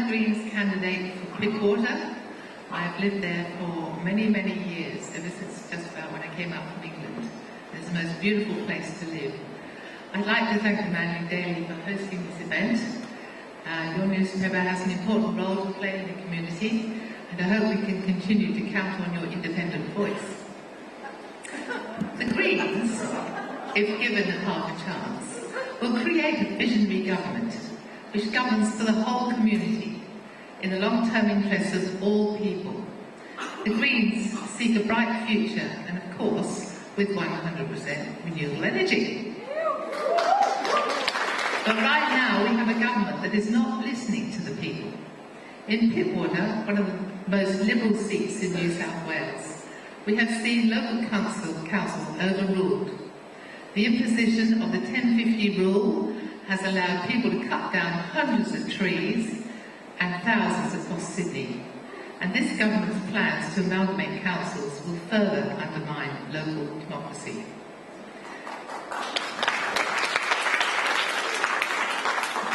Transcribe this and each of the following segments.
the Greens candidate for Pittwater. I've lived there for many, many years, ever since just about when I came up from England. It's the most beautiful place to live. I'd like to thank the Manly Daily for hosting this event. Your newspaper has an important role to play in the community, and I hope we can continue to count on your independent voice. The Greens, if given half a chance, will create a visionary government which governs for the whole community in the long-term interests of all people. The Greens seek a bright future and, of course, with 100% renewable energy. But right now we have a government that is not listening to the people. In Pittwater, one of the most liberal seats in New South Wales, we have seen local councils overruled. The imposition of the 1050 rule has allowed people to cut down hundreds of trees and thousands across Sydney. And this government's plans to amalgamate councils will further undermine local democracy.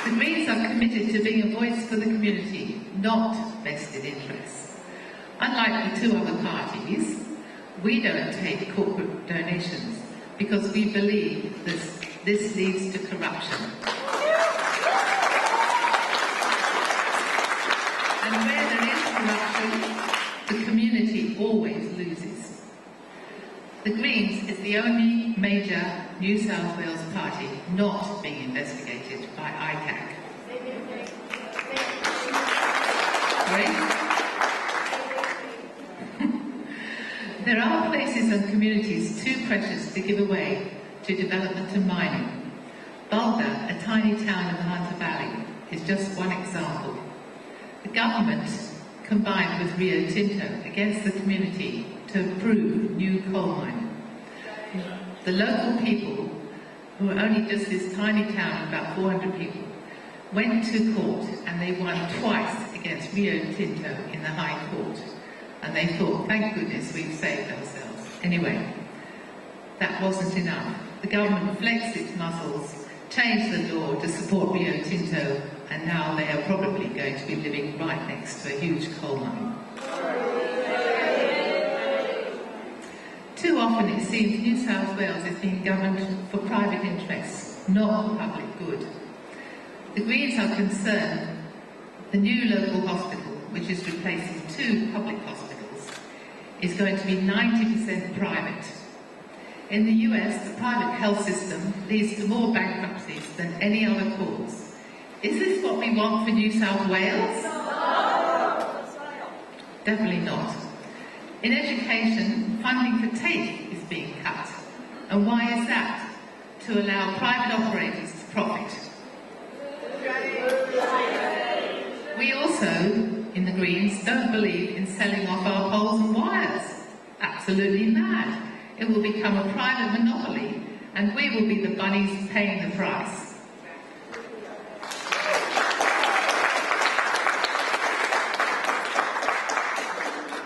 The Greens are committed to being a voice for the community, not vested interests. Unlike the two other parties, we don't take corporate donations because we believe that this leads to corruption. And where there is corruption, the community always loses. The Greens is the only major New South Wales party not being investigated by ICAC. There are places and communities too precious to give away to development and mining. Bulga, a tiny town in the Hunter Valley, is just one example. The government combined with Rio Tinto against the community to approve new coal mining. The local people, who are only just this tiny town of about 400 people, went to court and they won twice against Rio Tinto in the High Court. And they thought, thank goodness we've saved ourselves. Anyway, that wasn't enough. The government flexed its muscles, changed the law to support Rio Tinto, and now they are probably going to be living right next to a huge coal mine. Too often it seems New South Wales is being governed for private interests, not for public good. The Greens are concerned the new local hospital, which is replacing two public hospitals, is going to be 90% private. In the US, the private health system leads to more bankruptcies than any other cause. Is this what we want for New South Wales? Definitely not. In education, funding for TAFE is being cut. And why is that? To allow private operators to profit. We also, in the Greens, don't believe in selling off our poles and wires. Absolutely mad. It will become a private monopoly, and we will be the bunnies paying the price.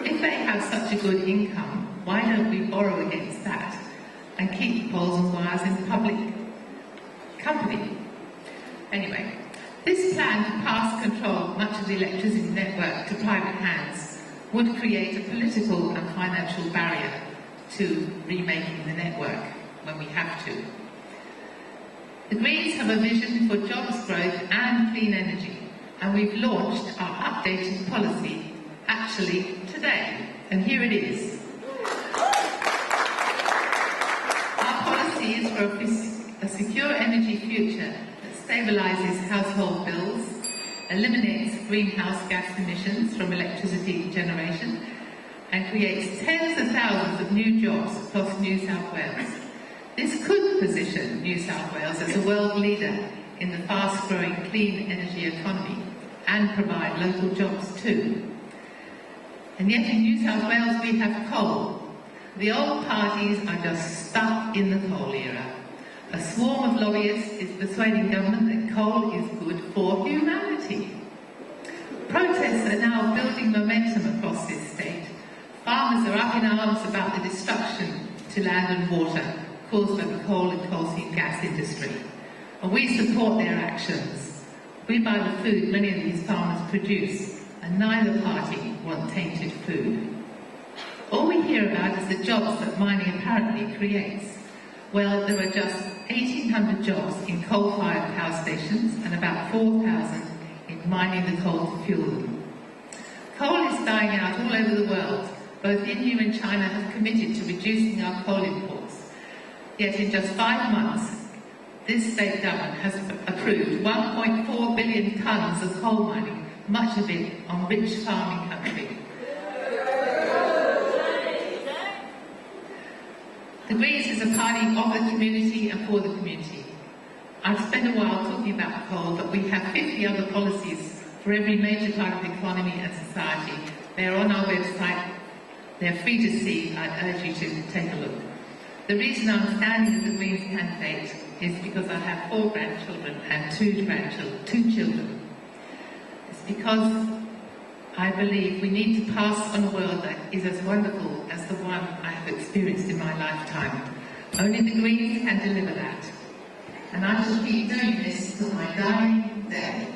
If they have such a good income, why don't we borrow against that and keep poles and wires in public company? Anyway, this plan to pass control of much of the electricity network to private hands would create a political and financial barrier to remaking the network when we have to. The Greens have a vision for jobs growth and clean energy, and we've launched our updated policy actually today, and here it is. Our policy is for a secure energy future that stabilises household bills, eliminates greenhouse gas emissions from electricity generation, and creates tens of thousands of new jobs across New South Wales. This could position New South Wales as a world leader in the fast-growing clean energy economy and provide local jobs too. And yet in New South Wales we have coal. The old parties are just stuck in the coal era. A swarm of lobbyists is persuading government that coal is good for humanity. Protests are now building momentum across this state. Farmers are up in arms about the destruction to land and water caused by the coal and coal seam gas industry. And we support their actions. We buy the food many of these farmers produce, and neither party want tainted food. All we hear about is the jobs that mining apparently creates. Well, there are just 1,800 jobs in coal-fired power stations and about 4,000 in mining the coal to fuel them. Coal is dying out all over the world. Both India and China have committed to reducing our coal imports. Yet in just 5 months, this state government has approved 1.4 billion tonnes of coal mining, much of it on rich farming country. The Greens is a party of the community and for the community. I've spent a while talking about coal, but we have 50 other policies for every major part of the economy and society. They're on our website. They're free to see. I urge you to take a look. The reason I'm standing as a Greens candidate is because I have 4 grandchildren and 2 children. It's because I believe we need to pass on a world that is as wonderful as the one I have experienced in my lifetime. Only the Greens can deliver that. And I shall keep doing this till my dying day.